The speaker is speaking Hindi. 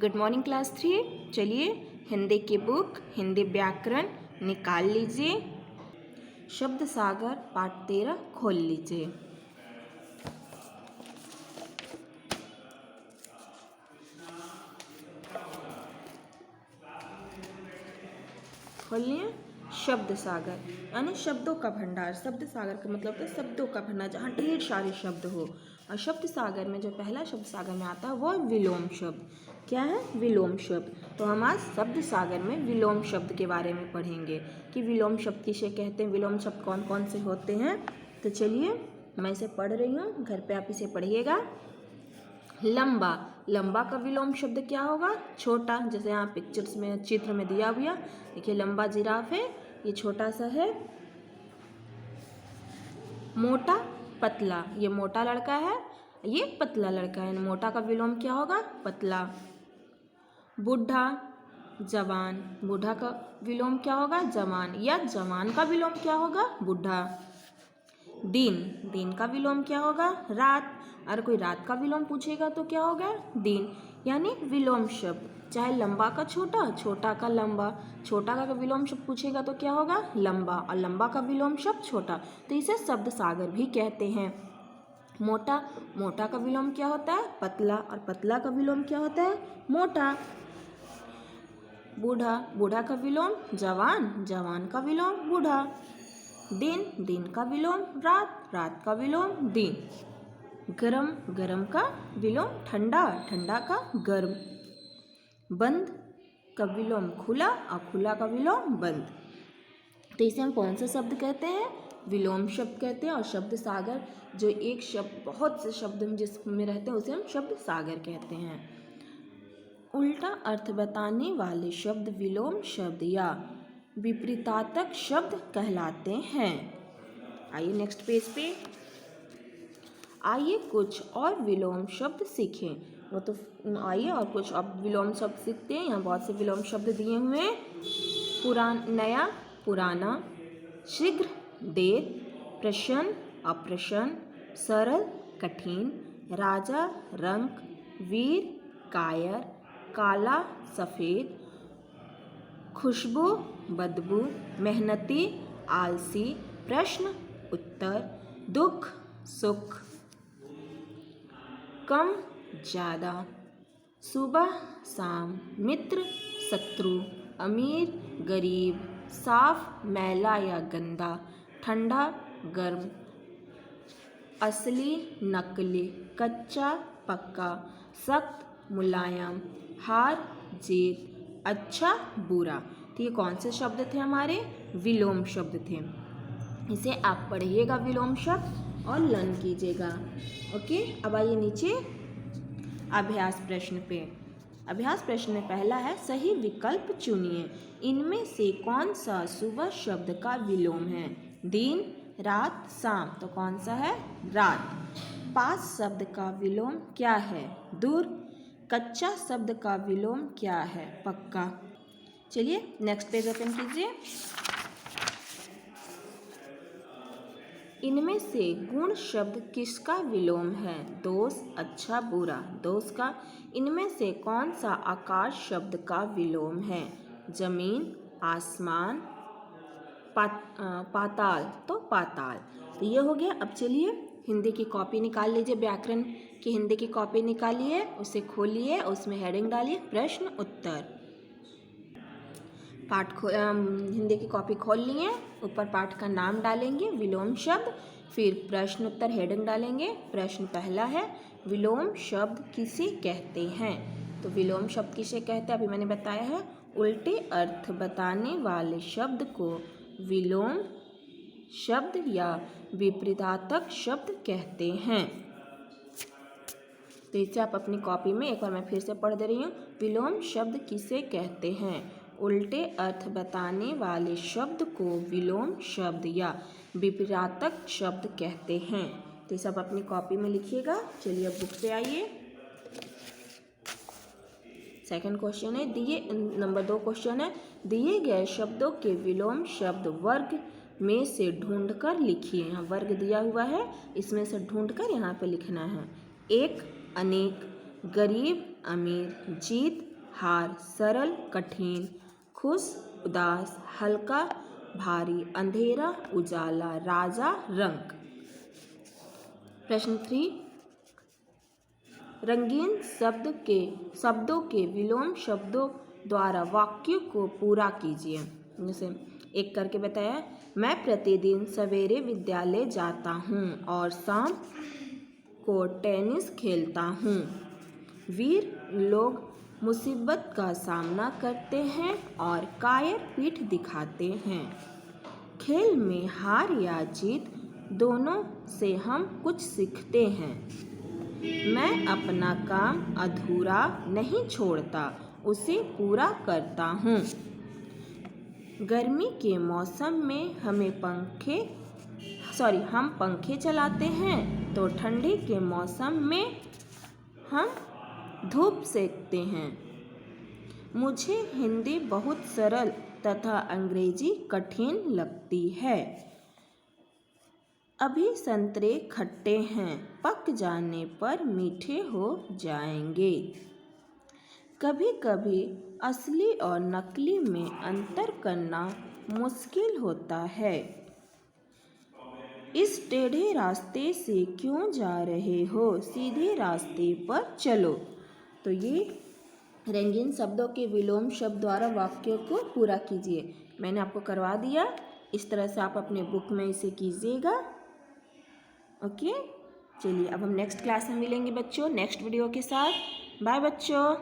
Good morning class 3। चलिए हिंदी की बुक हिंदी व्याकरण निकाल लीजिए। शब्द सागर पाठ 13 खोल लीजिए। खोलिए। शब्द सागर यानी शब्दों का भंडार। शब्द सागर का मतलब है शब्दों का भंडार, जहाँ ढेर सारे शब्द हो। और शब्द सागर में जो पहला शब्द सागर में आता है वो विलोम शब्द। क्या है? विलोम शब्द। तो हम आज शब्द सागर में विलोम शब्द के बारे में पढ़ेंगे कि विलोम शब्द किसे कहते हैं, विलोम शब्द कौन कौन से होते हैं। तो चलिए मैं इसे पढ़ रही हूँ, घर पे आप इसे पढ़िएगा। लंबा, लंबा का विलोम शब्द क्या होगा? छोटा। जैसे यहाँ पिक्चर्स में चित्र में दिया हुआ, देखिए लंबा जिराफ है, ये छोटा सा है। मोटा, पतला, ये मोटा लड़का है, ये पतला लड़का है। मोटा का विलोम क्या होगा? पतला। बूढ़ा, जवान, बूढ़ा का विलोम क्या होगा? जवान, या जवान का विलोम क्या होगा? बूढ़ा। दिन, दिन का विलोम क्या होगा? रात। अगर कोई रात का विलोम पूछेगा तो क्या होगा? दिन। यानी विलोम शब्द, चाहे लंबा का छोटा, छोटा का लंबा। छोटा का विलोम शब्द पूछेगा तो क्या होगा? लंबा। और लंबा का विलोम शब्द छोटा, तो इसे शब्द सागर भी कहते हैं। मोटा, मोटा का विलोम क्या होता है? पतला। और पतला का विलोम क्या होता है? मोटा। बूढ़ा, बूढ़ा का विलोम जवान, जवान का विलोम बूढ़ा। दिन, दिन का विलोम रात, रात का विलोम दिन। गरम, गरम का विलोम ठंडा, ठंडा का गर्म। बंद का विलोम खुला और खुला का विलोम बंद। तो इसे हम कौन सा शब्द कहते हैं? विलोम शब्द कहते हैं। और शब्द सागर जो एक शब्द, बहुत से शब्द जिसमें रहते हैं उसे हम शब्द सागर कहते हैं। उल्टा अर्थ बताने वाले शब्द विलोम शब्द या विपरीतार्थक शब्द कहलाते हैं। आइए नेक्स्ट पेज पे, आइए कुछ और विलोम शब्द सीखें। वो तो आइए और कुछ अब विलोम शब्द सीखते हैं। यहाँ बहुत से विलोम शब्द दिए हुए हैं। नया, पुराना, शीघ्र, देर, प्रसन्न, अप्रसन्न, सरल, कठिन, राजा, रंक, वीर, कायर, काला, सफ़ेद, खुशबू, बदबू, मेहनती, आलसी, प्रश्न, उत्तर, दुख, सुख, कम, ज़्यादा, सुबह, शाम, मित्र, शत्रु, अमीर, गरीब, साफ, मैला या गंदा, ठंडा, गर्म, असली, नकली, कच्चा, पक्का, सख्त, मुलायम, हार, जीत, अच्छा, बुरा। तो ये कौन से शब्द थे? हमारे विलोम शब्द थे। इसे आप पढ़िएगा विलोम शब्द और लर्न कीजिएगा। ओके, अब आइए नीचे अभ्यास प्रश्न पे। अभ्यास प्रश्न में पहला है, सही विकल्प चुनिए। इनमें से कौन सा सुबह शब्द का विलोम है? दिन, रात, शाम। तो कौन सा है? रात। पास शब्द का विलोम क्या है? दूर। कच्चा शब्द का विलोम क्या है? पक्का। चलिए नेक्स्ट पेज ओपन कीजिए। इनमें से गुण शब्द किसका विलोम है? दोष, अच्छा, बुरा। दोष का। इनमें से कौन सा आकाश शब्द का विलोम है? जमीन, आसमान, पाताल। तो पाताल। तो ये हो गया। अब चलिए हिंदी की कॉपी निकाल लीजिए, व्याकरण की हिंदी की कॉपी निकालिए, उसे खोलिए, उसमें हेडिंग डालिए प्रश्न उत्तर। हिंदी की कॉपी खोल लिए, ऊपर पाठ का नाम डालेंगे विलोम शब्द, फिर प्रश्न उत्तर हेडिंग डालेंगे। प्रश्न पहला है, विलोम शब्द किसे कहते हैं? तो विलोम शब्द किसे कहते हैं अभी मैंने बताया है। उल्टे अर्थ बताने वाले शब्द को विलोम शब्द या विपरीतार्थक शब्द कहते हैं। तो इसे आप अपनी कॉपी में एक बार मैं फिर से पढ़ दे रही हूँ। विलोम शब्द किसे कहते हैं? उल्टे अर्थ बताने वाले शब्द को विलोम शब्द या विपरीतार्थक शब्द कहते हैं। तो इसे आप अपनी कॉपी में लिखिएगा। चलिए अब बुक पे आइए। सेकंड क्वेश्चन है, नंबर 2 क्वेश्चन है, दिए गए शब्दों के विलोम शब्द वर्ग में से ढूंढकर लिखिए। यहाँ वर्ग दिया हुआ है, इसमें से ढूंढकर यहाँ पे लिखना है। एक, अनेक, गरीब, अमीर, जीत, हार सरल कठिन, खुश उदास, हल्का भारी, अंधेरा उजाला, राजा रंग। प्रश्न 3, रंगीन शब्दों के विलोम शब्दों द्वारा वाक्य को पूरा कीजिए। जैसे एक करके बताया, मैं प्रतिदिन सवेरे विद्यालय जाता हूँ और शाम को टेनिस खेलता हूँ। वीर लोग मुसीबत का सामना करते हैं और कायर पीठ दिखाते हैं। खेल में हार या जीत दोनों से हम कुछ सीखते हैं। मैं अपना काम अधूरा नहीं छोड़ता, उसे पूरा करता हूँ। गर्मी के मौसम में हम पंखे चलाते हैं, तो ठंडी के मौसम में हम धूप सेकते हैं। मुझे हिंदी बहुत सरल तथा अंग्रेजी कठिन लगती है। अभी संतरे खट्टे हैं, पक जाने पर मीठे हो जाएंगे। कभी कभी असली और नकली में अंतर करना मुश्किल होता है। इस टेढ़े रास्ते से क्यों जा रहे हो, सीधे रास्ते पर चलो। तो ये रंगीन शब्दों के विलोम शब्द द्वारा वाक्यों को पूरा कीजिए। मैंने आपको करवा दिया, इस तरह से आप अपने बुक में इसे कीजिएगा। ओके, चलिए अब हम नेक्स्ट क्लास में मिलेंगे बच्चों, नेक्स्ट वीडियो के साथ। बाय बच्चों।